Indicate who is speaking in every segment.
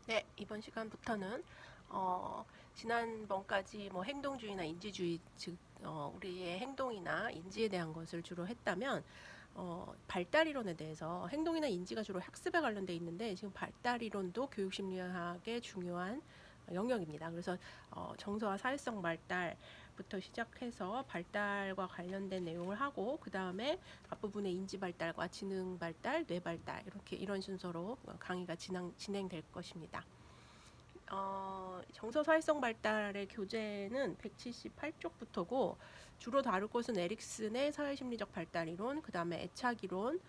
Speaker 1: 네, 이번 시간부터는 지난번까지 뭐 행동주의나 인지주의, 즉 우리의 행동이나 인지에 대한 것을 주로 했다면 발달 이론에 대해서 행동이나 인지가 주로 학습에 관련돼 있는데 지금 발달 이론도 교육심리학의 중요한 영역입니다. 그래서 정서와 사회성 발달부터 시작해서 발달과 관련된 내용을 하고 그 다음에 앞부분에 인지 발달과 지능 발달, 뇌 발달 이런 순서로 강의가 진행될 것입니다. 정서 사회성 발달의 교재는 178쪽부터고 주로 다룰 것은 에릭슨의 사회심리적 발달 이론, 그 다음에 애착 이론,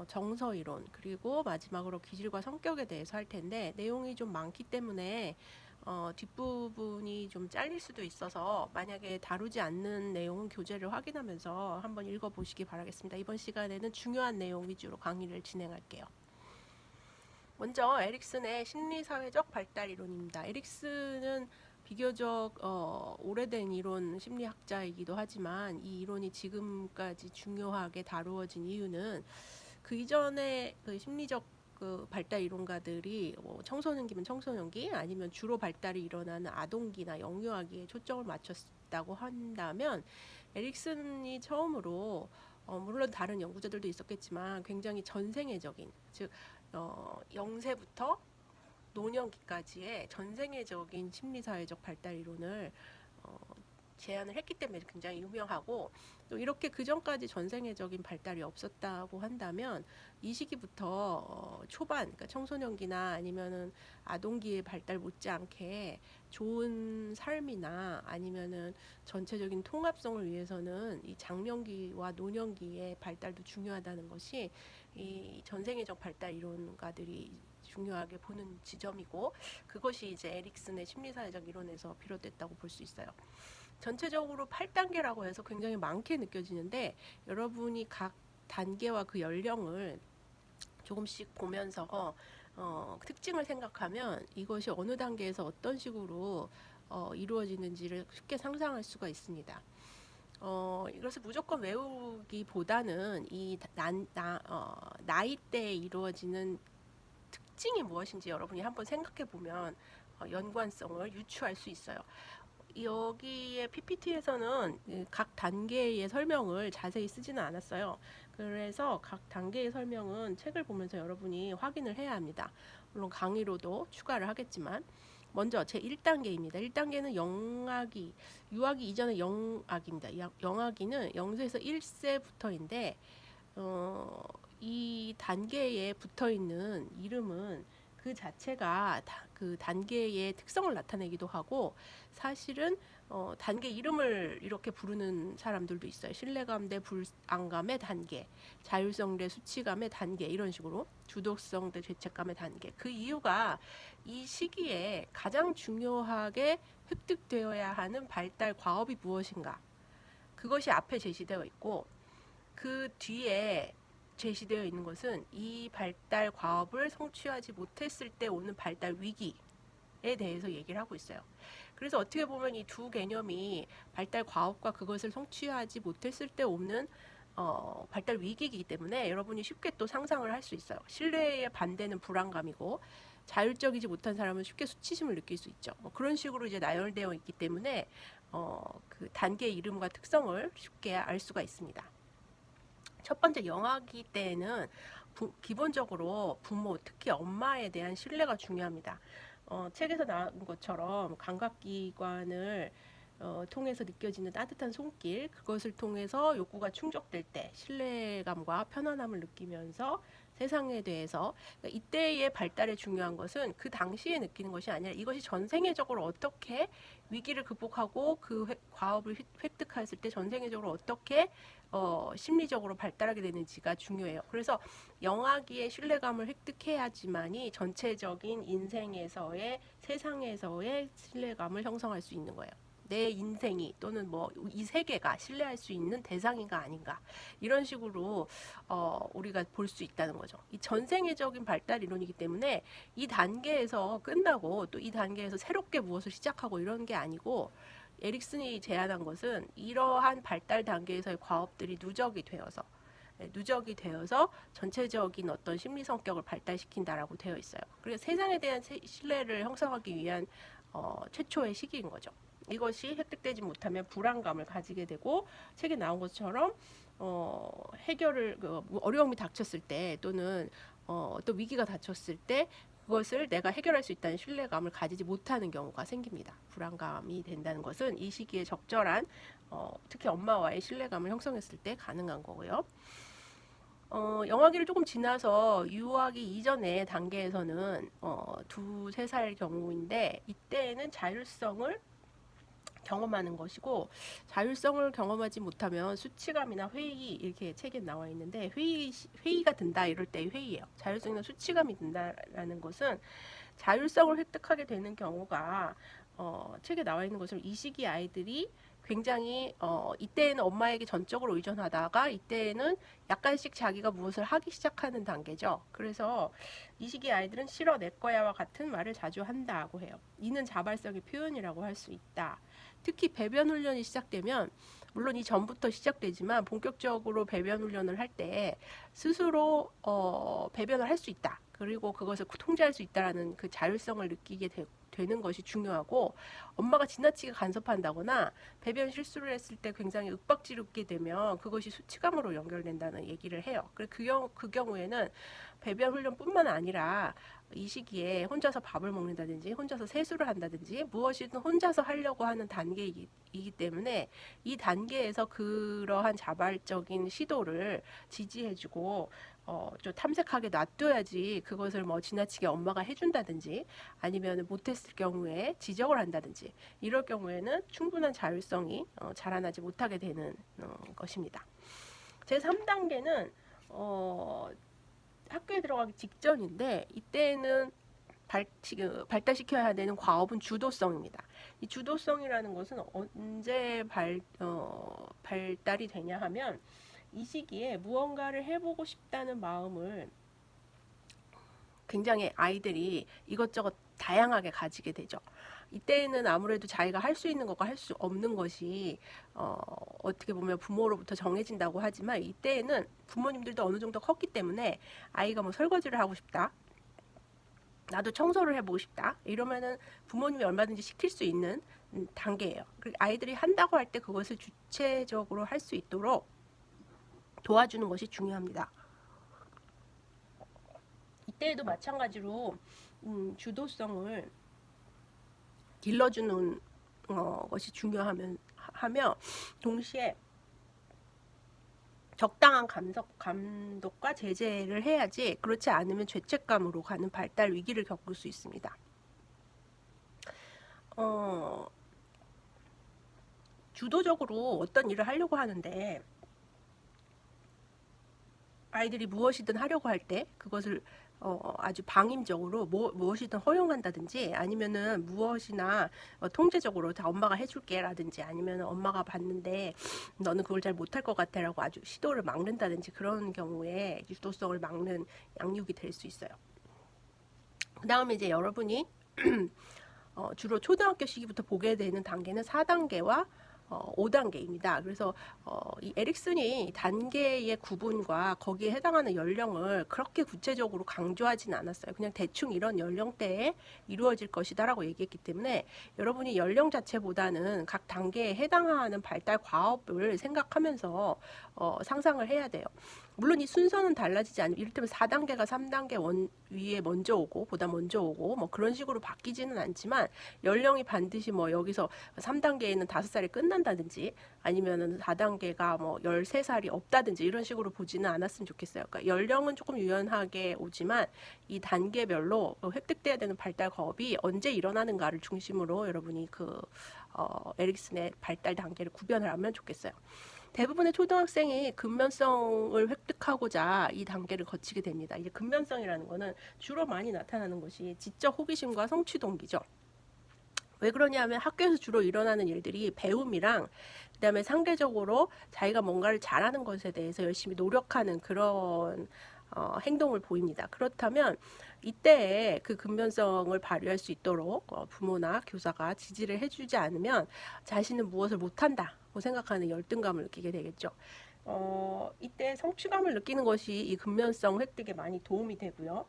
Speaker 1: 정서 이론, 그리고 마지막으로 기질과 성격에 대해서 할 텐데 내용이 좀 많기 때문에 뒷부분이 좀 잘릴 수도 있어서 만약에 다루지 않는 내용은 교재를 확인하면서 한번 읽어보시기 바라겠습니다. 이번 시간에는 중요한 내용 위주로 강의를 진행할게요. 먼저 에릭슨의 심리사회적 발달 이론입니다. 에릭슨은 비교적 오래된 이론 심리학자이기도 하지만 이 이론이 지금까지 중요하게 다루어진 이유는 그 이전에 그 심리적 그 발달 이론가들이 청소년기면 청소년기 아니면 주로 발달이 일어나는 아동기나 영유아기에 초점을 맞췄다고 한다면 에릭슨이 처음으로 물론 다른 연구자들도 있었겠지만 굉장히 전생애적인 즉 0세부터 노년기까지의 전생애적인 심리사회적 발달 이론을 어, 제안을 했기 때문에 굉장히 유명하고 또 이렇게 그 전까지 전생애적인 발달이 없었다고 한다면 이 시기부터 초반 그러니까 청소년기나 아니면은 아동기의 발달 못지않게 좋은 삶이나 아니면은 전체적인 통합성을 위해서는 이 장년기와 노년기의 발달도 중요하다는 것이 이 전생애적 발달 이론가들이 중요하게 보는 지점이고 그것이 이제 에릭슨의 심리사회적 이론에서 비롯됐다고 볼 수 있어요. 전체적으로 8단계라고 해서 굉장히 많게 느껴지는데 여러분이 각 단계와 그 연령을 조금씩 보면서 특징을 생각하면 이것이 어느 단계에서 어떤 식으로 이루어지는지를 쉽게 상상할 수가 있습니다. 이것을 무조건 외우기보다는 이 나이대에 이루어지는 특징이 무엇인지 여러분이 한번 생각해 보면 연관성을 유추할 수 있어요. 여기에 PPT에서는 각 단계의 설명을 자세히 쓰지는 않았어요. 그래서 각 단계의 설명은 책을 보면서 여러분이 확인을 해야 합니다. 물론 강의로도 추가를 하겠지만 먼저 제 1단계입니다. 1단계는 영아기, 유아기 이전의 영아기입니다. 영아기는 0세에서 1세부터인데 이 단계에 붙어 있는 이름은 그 자체가 그 단계의 특성을 나타내기도 하고 사실은 단계 이름을 이렇게 부르는 사람들도 있어요. 신뢰감 대 불안감의 단계, 자율성 대 수치감의 단계 이런 식으로 주도성 대 죄책감의 단계. 그 이유가 이 시기에 가장 중요하게 획득되어야 하는 발달 과업이 무엇인가 그것이 앞에 제시되어 있고 그 뒤에 제시되어 있는 것은 이 발달 과업을 성취하지 못했을 때 오는 발달 위기에 대해서 얘기를 하고 있어요. 그래서 어떻게 보면 이 두 개념이 발달 과업과 그것을 성취하지 못했을 때 오는 발달 위기이기 때문에 여러분이 쉽게 또 상상을 할 수 있어요. 신뢰의 반대는 불안감이고 자율적이지 못한 사람은 쉽게 수치심을 느낄 수 있죠. 그런 식으로 이제 나열되어 있기 때문에 그 단계의 이름과 특성을 쉽게 알 수가 있습니다. 첫 번째 영아기 때에는 기본적으로 부모, 특히 엄마에 대한 신뢰가 중요합니다. 책에서 나온 것처럼 감각기관을 통해서 느껴지는 따뜻한 손길, 그것을 통해서 욕구가 충족될 때 신뢰감과 편안함을 느끼면서 세상에 대해서 그러니까 이때의 발달에 중요한 것은 그 당시에 느끼는 것이 아니라 이것이 전생애적으로 어떻게 위기를 극복하고 그 과업을 획득했을 때 전생애적으로 어떻게 심리적으로 발달하게 되는지가 중요해요. 그래서 영아기의 신뢰감을 획득해야지만이 전체적인 인생에서의 세상에서의 신뢰감을 형성할 수 있는 거예요. 내 인생이 또는 뭐 이 세계가 신뢰할 수 있는 대상인가 아닌가 이런 식으로 우리가 볼 수 있다는 거죠. 이 전생애적인 발달 이론이기 때문에 이 단계에서 끝나고 또 이 단계에서 새롭게 무엇을 시작하고 이런 게 아니고 에릭슨이 제안한 것은 이러한 발달 단계에서의 과업들이 누적이 되어서 누적이 되어서 전체적인 어떤 심리 성격을 발달시킨다라고 되어 있어요. 그래서 세상에 대한 신뢰를 형성하기 위한 최초의 시기인 거죠. 이것이 획득되지 못하면 불안감을 가지게 되고 책에 나온 것처럼 해결을 어려움이 닥쳤을 때 또는 또 위기가 닥쳤을 때 그것을 내가 해결할 수 있다는 신뢰감을 가지지 못하는 경우가 생깁니다. 불안감이 된다는 것은 이 시기에 적절한 특히 엄마와의 신뢰감을 형성했을 때 가능한 거고요. 영아기를 조금 지나서 유아기 이전의 단계에서는 2, 3살 경우인데 이때는 자율성을 경험하는 것이고 자율성을 경험하지 못하면 수치감이나 회의 이렇게 책에 나와 있는데 회의가 든다 이럴 때 회의예요. 자율성이나 수치감이 든다라는 것은 자율성을 획득하게 되는 경우가 책에 나와 있는 것처럼 이 시기 아이들이 굉장히 이때에는 엄마에게 전적으로 의존하다가 이때에는 약간씩 자기가 무엇을 하기 시작하는 단계죠. 그래서 이 시기 아이들은 싫어 내 거야와 같은 말을 자주 한다고 해요. 이는 자발성의 표현이라고 할 수 있다. 특히 배변 훈련이 시작되면 물론 이 전부터 시작되지만 본격적으로 배변 훈련을 할 때 스스로 배변을 할 수 있다. 그리고 그것을 통제할 수 있다라는 그 자율성을 느끼게 되는 것이 중요하고 엄마가 지나치게 간섭한다거나 배변 실수를 했을 때 굉장히 윽박지르게 되면 그것이 수치감으로 연결된다는 얘기를 해요. 그 경우에는 배변 훈련뿐만 아니라 이 시기에 혼자서 밥을 먹는다든지 혼자서 세수를 한다든지 무엇이든 혼자서 하려고 하는 단계이기 때문에 이 단계에서 그러한 자발적인 시도를 지지해주고 좀 탐색하게 놔둬야지 그것을 뭐 지나치게 엄마가 해준다든지 아니면 못했을 경우에 지적을 한다든지 이럴 경우에는 충분한 자율성이 자라나지 못하게 되는 것입니다. 제3단계는 학교에 들어가기 직전인데 이때는 발달시켜야 되는 과업은 주도성입니다. 이 주도성이라는 것은 언제 발달이 되냐 하면 이 시기에 무언가를 해보고 싶다는 마음을 굉장히 아이들이 이것저것 다양하게 가지게 되죠. 이때는 아무래도 자기가 할 수 있는 것과 할 수 없는 것이 어떻게 보면 부모로부터 정해진다고 하지만 이때에는 부모님들도 어느 정도 컸기 때문에 아이가 뭐 설거지를 하고 싶다. 나도 청소를 해보고 싶다. 이러면은 부모님이 얼마든지 시킬 수 있는 단계예요. 아이들이 한다고 할 때 그것을 주체적으로 할 수 있도록 도와주는 것이 중요합니다. 이때에도 마찬가지로 주도성을 길러주는 것이 중요하며 동시에 적당한 감독과 제재를 해야지 그렇지 않으면 죄책감으로 가는 발달 위기를 겪을 수 있습니다. 주도적으로 어떤 일을 하려고 하는데 아이들이 무엇이든 하려고 할 때 그것을 아주 방임적으로 무엇이든 허용한다든지 아니면은 무엇이나 통제적으로 다 엄마가 해줄게 라든지 아니면 엄마가 봤는데 너는 그걸 잘 못할 것 같아 라고 아주 시도를 막는다든지 그런 경우에 유도성을 막는 양육이 될 수 있어요. 그 다음에 이제 여러분이 주로 초등학교 시기부터 보게 되는 단계는 4단계와 5단계입니다. 그래서 이 에릭슨이 단계의 구분과 거기에 해당하는 연령을 그렇게 구체적으로 강조하지는 않았어요. 그냥 대충 이런 연령대에 이루어질 것이다라고 얘기했기 때문에 여러분이 연령 자체보다는 각 단계에 해당하는 발달 과업을 생각하면서 상상을 해야 돼요. 물론 이 순서는 달라지지 않으면 이를테면 4단계가 3단계 위에 먼저 오고 보다 먼저 오고 뭐 그런 식으로 바뀌지는 않지만 연령이 반드시 뭐 여기서 3단계에는 5살이 끝난다든지 아니면은 4단계가 뭐 13살이 없다든지 이런 식으로 보지는 않았으면 좋겠어요. 그러니까 연령은 조금 유연하게 오지만 이 단계별로 획득돼야 되는 발달 과업이 언제 일어나는가를 중심으로 여러분이 에릭슨의 발달 단계를 구별을 하면 좋겠어요. 대부분의 초등학생이 근면성을 획득하고자 이 단계를 거치게 됩니다. 이제 근면성이라는 거는 주로 많이 나타나는 것이 지적 호기심과 성취 동기죠. 왜 그러냐면 학교에서 주로 일어나는 일들이 배움이랑 그다음에 상대적으로 자기가 뭔가를 잘하는 것에 대해서 열심히 노력하는 그런 행동을 보입니다. 그렇다면 이때에 그 근면성을 발휘할 수 있도록 부모나 교사가 지지를 해주지 않으면 자신은 무엇을 못한다고 생각하는 열등감을 느끼게 되겠죠. 이때 성취감을 느끼는 것이 이 근면성 획득에 많이 도움이 되고요.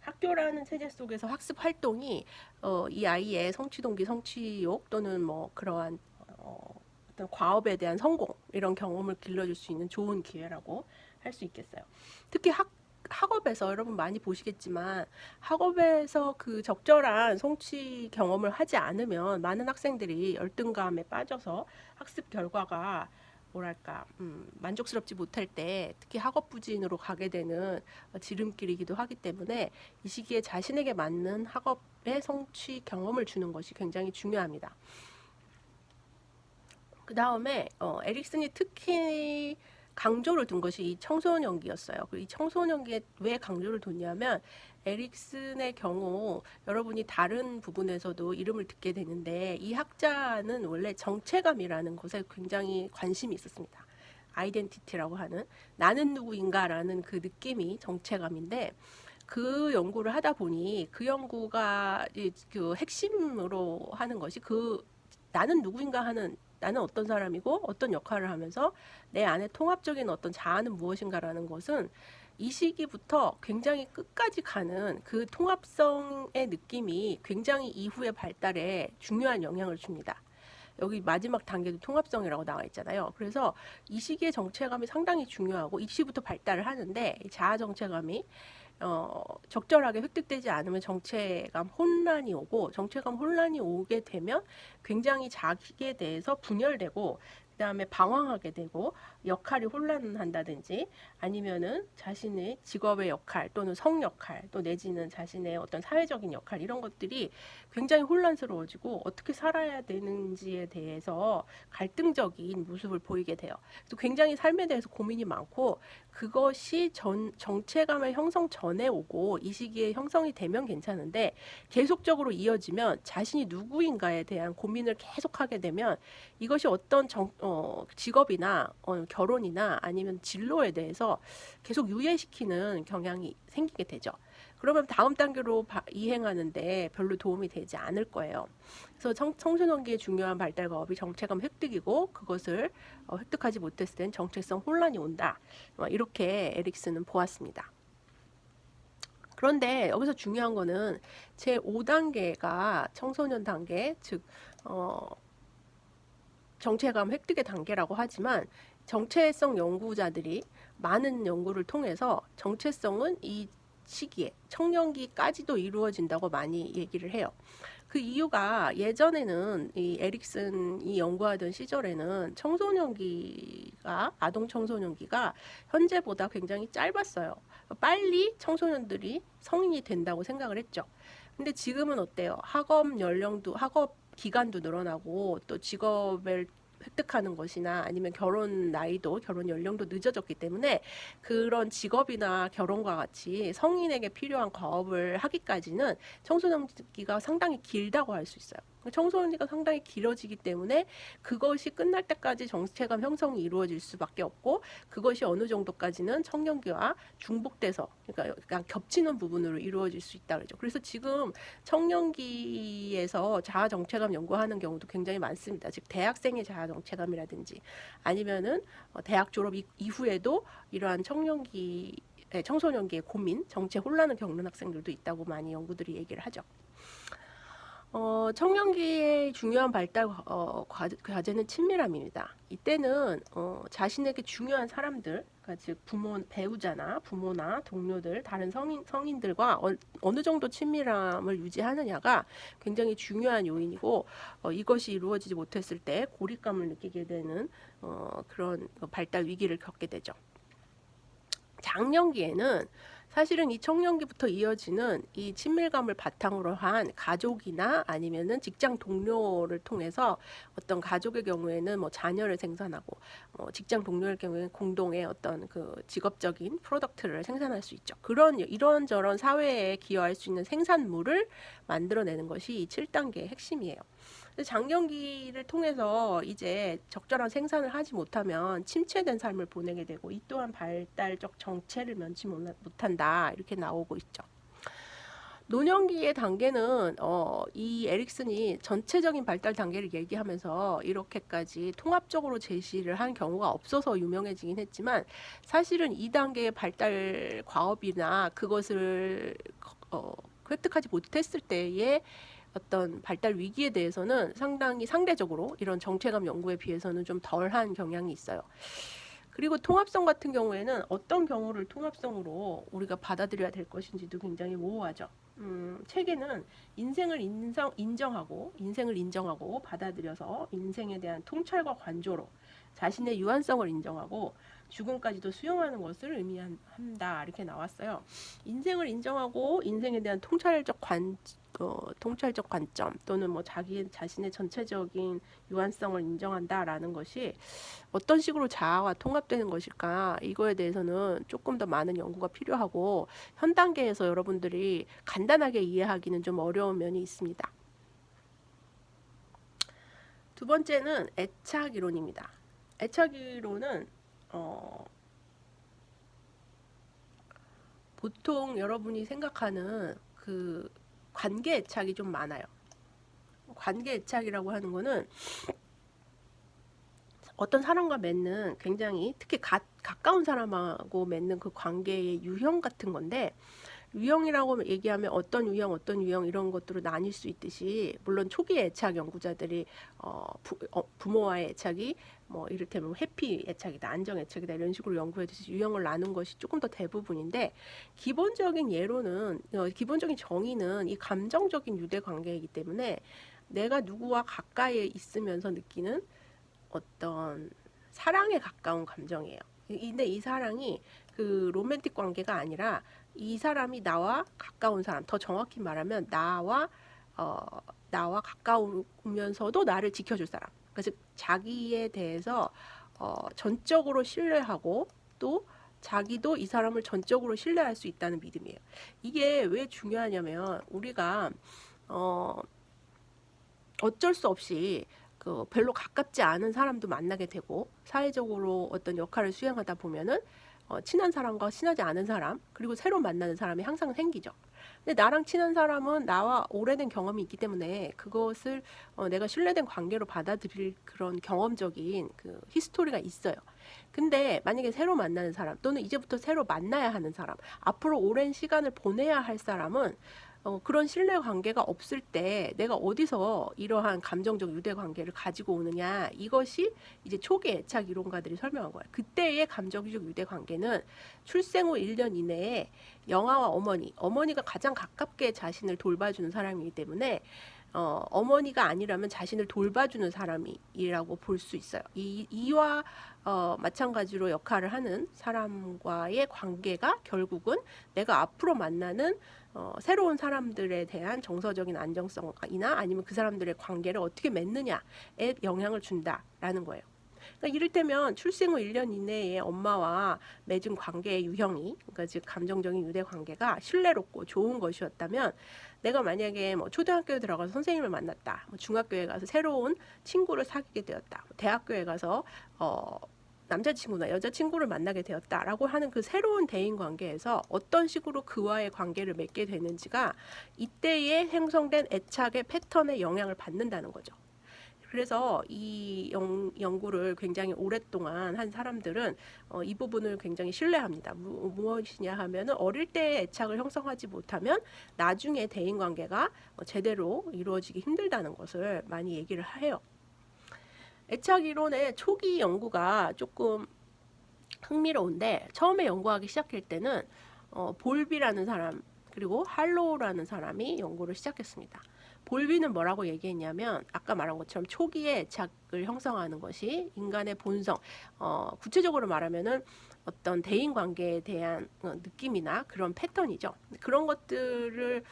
Speaker 1: 학교라는 체제 속에서 학습 활동이 이 아이의 성취 동기, 성취욕 또는 뭐 그러한 어떤 과업에 대한 성공 이런 경험을 길러줄 수 있는 좋은 기회라고 할 수 있겠어요. 특히 학업에서 여러분 많이 보시겠지만 학업에서 그 적절한 성취 경험을 하지 않으면 많은 학생들이 열등감에 빠져서 학습 결과가 뭐랄까 만족스럽지 못할 때 특히 학업 부진으로 가게 되는 지름길이기도 하기 때문에 이 시기에 자신에게 맞는 학업의 성취 경험을 주는 것이 굉장히 중요합니다. 그 다음에 에릭슨이 특히 강조를 둔 것이 이 청소년 연기였어요. 이 청소년 연기에 왜 강조를 뒀냐면 에릭슨의 경우 여러분이 다른 부분에서도 이름을 듣게 되는데 이 학자는 원래 정체감이라는 것에 굉장히 관심이 있었습니다. 아이덴티티라고 하는 나는 누구인가라는 그 느낌이 정체감인데 그 연구를 하다 보니 그 연구가 그 핵심으로 하는 것이 그 나는 누구인가 하는 나는 어떤 사람이고 어떤 역할을 하면서 내 안에 통합적인 어떤 자아는 무엇인가라는 것은 이 시기부터 굉장히 끝까지 가는 그 통합성의 느낌이 굉장히 이후의 발달에 중요한 영향을 줍니다. 여기 마지막 단계도 통합성이라고 나와 있잖아요. 그래서 이 시기의 정체감이 상당히 중요하고 이 시부터 발달을 하는데 자아 정체감이 적절하게 획득되지 않으면 정체감 혼란이 오고 정체감 혼란이 오게 되면 굉장히 자기에 대해서 분열되고 그다음에 방황하게 되고 역할이 혼란한다든지 아니면은 자신의 직업의 역할 또는 성 역할 또 내지는 자신의 어떤 사회적인 역할 이런 것들이 굉장히 혼란스러워지고 어떻게 살아야 되는지에 대해서 갈등적인 모습을 보이게 돼요. 그래서 굉장히 삶에 대해서 고민이 많고 그것이 정체감의 형성 전에 오고 이 시기에 형성이 되면 괜찮은데 계속적으로 이어지면 자신이 누구인가에 대한 고민을 계속하게 되면 이것이 어떤 직업이나 결혼이나 아니면 진로에 대해서 계속 유예시키는 경향이 생기게 되죠. 그러면 다음 단계로 이행하는데 별로 도움이 되지 않을 거예요. 그래서 청소년기의 중요한 발달 과업이 정체감 획득이고 그것을 획득하지 못했을 땐 정체성 혼란이 온다. 이렇게 에릭슨은 보았습니다. 그런데 여기서 중요한 거는 제5단계가 청소년 단계, 즉 정체감 획득의 단계라고 하지만 정체성 연구자들이 많은 연구를 통해서 정체성은 이 시기에 청년기까지도 이루어진다고 많이 얘기를 해요. 그 이유가 예전에는 이 에릭슨이 연구하던 시절에는 청소년기가 아동 청소년기가 현재보다 굉장히 짧았어요. 빨리 청소년들이 성인이 된다고 생각을 했죠. 근데 지금은 어때요? 학업 기간도 늘어나고 또 직업을 획득하는 것이나 아니면 결혼 연령도 늦어졌기 때문에 그런 직업이나 결혼과 같이 성인에게 필요한 과업을 하기까지는 청소년기가 상당히 길다고 할 수 있어요. 청소년기가 상당히 길어지기 때문에 그것이 끝날 때까지 정체감 형성이 이루어질 수밖에 없고 그것이 어느 정도까지는 청년기와 중복돼서 그러니까 약간 겹치는 부분으로 이루어질 수 있다 그러죠. 그래서 지금 청년기에서 자아 정체감 연구하는 경우도 굉장히 많습니다. 즉 대학생의 자아 정체감이라든지 아니면은 대학 졸업 이후에도 이러한 청소년기의 고민, 정체 혼란을 겪는 학생들도 있다고 많이 연구들이 얘기를 하죠. 청년기의 중요한 발달 과제는 친밀함입니다. 이때는 자신에게 중요한 사람들, 그러니까 즉 배우자나 부모나 동료들, 다른 성인들과 어느 정도 친밀함을 유지하느냐가 굉장히 중요한 요인이고 이것이 이루어지지 못했을 때 고립감을 느끼게 되는 그런 발달 위기를 겪게 되죠. 장년기에는 사실은 이 청년기부터 이어지는 이 친밀감을 바탕으로 한 가족이나 아니면은 직장 동료를 통해서 어떤 가족의 경우에는 뭐 자녀를 생산하고 직장 동료의 경우에는 공동의 어떤 그 직업적인 프로덕트를 생산할 수 있죠. 이런저런 사회에 기여할 수 있는 생산물을 만들어내는 것이 이 7단계의 핵심이에요. 장년기를 통해서 이제 적절한 생산을 하지 못하면 침체된 삶을 보내게 되고 이 또한 발달적 정체를 면치 못한다 이렇게 나오고 있죠. 노년기의 단계는 이 에릭슨이 전체적인 발달 단계를 얘기하면서 이렇게까지 통합적으로 제시를 한 경우가 없어서 유명해지긴 했지만 사실은 이 단계의 발달 과업이나 그것을 획득하지 못했을 때의 어떤 발달 위기에 대해서는 상당히 상대적으로 이런 정체감 연구에 비해서는 좀 덜한 경향이 있어요. 그리고 통합성 같은 경우에는 어떤 경우를 통합성으로 우리가 받아들여야 될 것인지도 굉장히 모호하죠. 책에는 인생을 인정하고 받아들여서 인생에 대한 통찰과 관조로 자신의 유한성을 인정하고 죽음까지도 수용하는 것을 의미한다 이렇게 나왔어요. 인생을 인정하고 인생에 대한 통찰적 관점 또는 뭐 자신의 전체적인 유한성을 인정한다라는 것이 어떤 식으로 자아와 통합되는 것일까? 이거에 대해서는 조금 더 많은 연구가 필요하고 현 단계에서 여러분들이 간단하게 이해하기는 좀 어려운 면이 있습니다. 두 번째는 애착 이론입니다. 애착 이론은 보통 여러분이 생각하는 그 관계 애착이 좀 많아요. 관계 애착이라고 하는 거는 어떤 사람과 맺는 굉장히 특히 가까운 사람하고 맺는 그 관계의 유형 같은 건데 유형이라고 얘기하면 어떤 유형 이런 것들로 나뉠 수 있듯이 물론 초기 애착 연구자들이 부모와의 애착이 뭐 이를테면 해피 애착이다 안정 애착이다 이런 식으로 연구해서 유형을 나눈 것이 조금 더 대부분인데 기본적인 예로는 기본적인 정의는 이 감정적인 유대 관계이기 때문에 내가 누구와 가까이 있으면서 느끼는 어떤 사랑에 가까운 감정이에요. 근데 이 사랑이 그 로맨틱 관계가 아니라 이 사람이 나와 가까운 사람, 더 정확히 말하면 나와 가까우면서도 나를 지켜줄 사람. 그래서 자기에 대해서 전적으로 신뢰하고 또 자기도 이 사람을 전적으로 신뢰할 수 있다는 믿음이에요. 이게 왜 중요하냐면 우리가 어쩔 수 없이 별로 가깝지 않은 사람도 만나게 되고 사회적으로 어떤 역할을 수행하다 보면은 친한 사람과 친하지 않은 사람 그리고 새로 만나는 사람이 항상 생기죠. 근데 나랑 친한 사람은 나와 오래된 경험이 있기 때문에 그것을 내가 신뢰된 관계로 받아들일 그런 경험적인 그 히스토리가 있어요. 근데 만약에 새로 만나는 사람 또는 이제부터 새로 만나야 하는 사람 앞으로 오랜 시간을 보내야 할 사람은 그런 신뢰 관계가 없을 때 내가 어디서 이러한 감정적 유대 관계를 가지고 오느냐 이것이 이제 초기 애착 이론가들이 설명한 거야. 그때의 감정적 유대 관계는 출생 후 1년 이내에 영아와 어머니가 가장 가깝게 자신을 돌봐주는 사람이기 때문에 어머니가 아니라면 자신을 돌봐주는 사람이라고 볼 수 있어요. 이와 마찬가지로 역할을 하는 사람과의 관계가 결국은 내가 앞으로 만나는 새로운 사람들에 대한 정서적인 안정성이나 아니면 그 사람들의 관계를 어떻게 맺느냐에 영향을 준다라는 거예요. 그러니까 이를테면 출생 후 1년 이내에 엄마와 맺은 관계의 유형이 그러니까 즉 감정적인 유대 관계가 신뢰롭고 좋은 것이었다면 내가 만약에 뭐 초등학교에 들어가서 선생님을 만났다, 뭐 중학교에 가서 새로운 친구를 사귀게 되었다, 대학교에 가서 남자친구나 여자친구를 만나게 되었다라고 하는 그 새로운 대인 관계에서 어떤 식으로 그와의 관계를 맺게 되는지가 이때에 형성된 애착의 패턴에 영향을 받는다는 거죠. 그래서 이 연구를 굉장히 오랫동안 한 사람들은 이 부분을 굉장히 신뢰합니다. 무엇이냐 하면은 어릴 때 애착을 형성하지 못하면 나중에 대인 관계가 제대로 이루어지기 힘들다는 것을 많이 얘기를 해요. 애착 이론의 초기 연구가 조금 흥미로운데 처음에 연구하기 시작할 때는 볼비라는 사람 그리고 할로우라는 사람이 연구를 시작했습니다. 볼비는 뭐라고 얘기했냐면 아까 말한 것처럼 초기에 애착을 형성하는 것이 인간의 본성 구체적으로 말하면은 어떤 대인 관계에 대한 느낌이나 그런 패턴이죠. 그런 것들을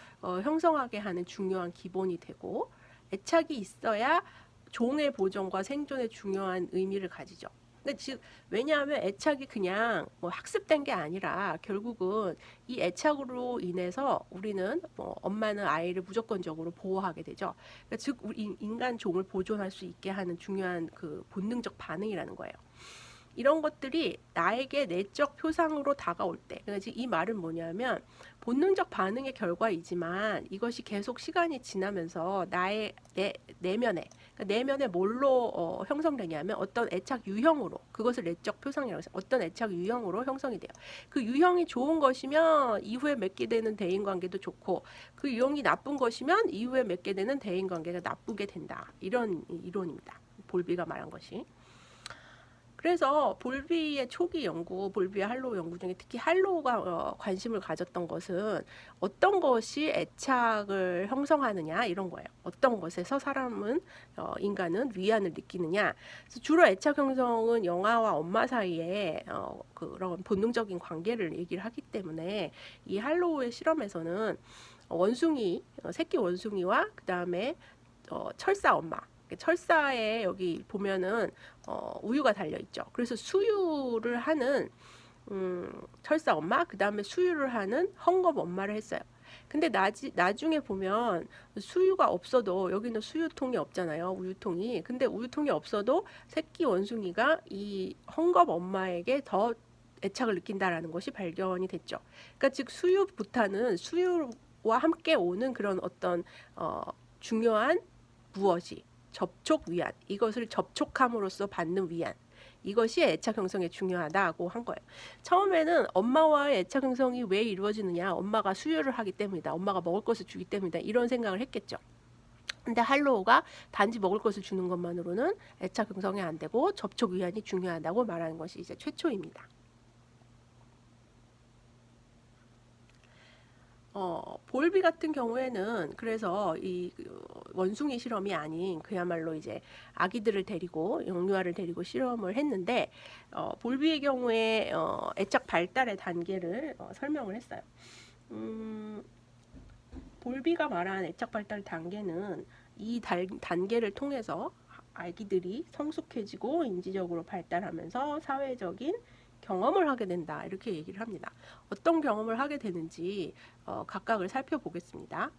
Speaker 1: 형성하게 하는 중요한 기본이 되고 애착이 있어야 종의 보존과 생존에 중요한 의미를 가지죠. 그러니까 즉 왜냐하면 애착이 그냥 뭐 학습된 게 아니라 결국은 이 애착으로 인해서 우리는 엄마는 아이를 무조건적으로 보호하게 되죠. 그러니까 즉 우리 인간 종을 보존할 수 있게 하는 중요한 그 본능적 반응이라는 거예요. 이런 것들이 나에게 내적 표상으로 다가올 때, 그러니까 이 말은 뭐냐면 본능적 반응의 결과이지만 이것이 계속 시간이 지나면서 나의 내면에 그러니까 내면에 뭘로 형성되냐면 어떤 애착 유형으로 그것을 내적 표상이라고 해서 어떤 애착 유형으로 형성이 돼요. 그 유형이 좋은 것이면 이후에 맺게 되는 대인 관계도 좋고 그 유형이 나쁜 것이면 이후에 맺게 되는 대인 관계가 나쁘게 된다. 이런 이론입니다. 볼비가 말한 것이. 그래서 볼비의 초기 연구, 볼비와 할로우 연구 중에 특히 할로우가 관심을 가졌던 것은 어떤 것이 애착을 형성하느냐 이런 거예요. 어떤 것에서 인간은 위안을 느끼느냐. 그래서 주로 애착 형성은 영아와 엄마 사이에 그런 본능적인 관계를 얘기를 하기 때문에 이 할로우의 실험에서는 새끼 원숭이와 그 다음에 철사 엄마. 철사에 여기 보면은 우유가 달려 있죠. 그래서 수유를 하는 철사 엄마, 그 다음에 수유를 하는 헝겊 엄마를 했어요. 근데 나중에 보면 수유가 없어도 여기는 수유통이 없잖아요. 우유통이. 근데 우유통이 없어도 새끼 원숭이가 이 헝겊 엄마에게 더 애착을 느낀다라는 것이 발견이 됐죠. 그러니까 즉 수유와 함께 오는 그런 어떤 중요한 무엇이 접촉 위안, 이것을 접촉함으로써 받는 위안, 이것이 애착 형성에 중요하다고 한 거예요. 처음에는 엄마와의 애착 형성이 왜 이루어지느냐, 엄마가 수유를 하기 때문이다, 엄마가 먹을 것을 주기 때문이다, 이런 생각을 했겠죠. 근데 할로우가 단지 먹을 것을 주는 것만으로는 애착 형성이 안 되고 접촉 위안이 중요하다고 말하는 것이 이제 최초입니다. 볼비 같은 경우에는 그래서 이 원숭이 실험이 아닌 그야말로 이제 아기들을 데리고 영유아를 데리고 실험을 했는데 볼비의 경우에 애착 발달의 단계를 설명을 했어요. 볼비가 말한 애착 발달 단계는 이 단계를 통해서 아기들이 성숙해지고 인지적으로 발달하면서 사회적인 경험을 하게 된다 이렇게 얘기를 합니다. 어떤 경험을 하게 되는지 각각을 살펴보겠습니다.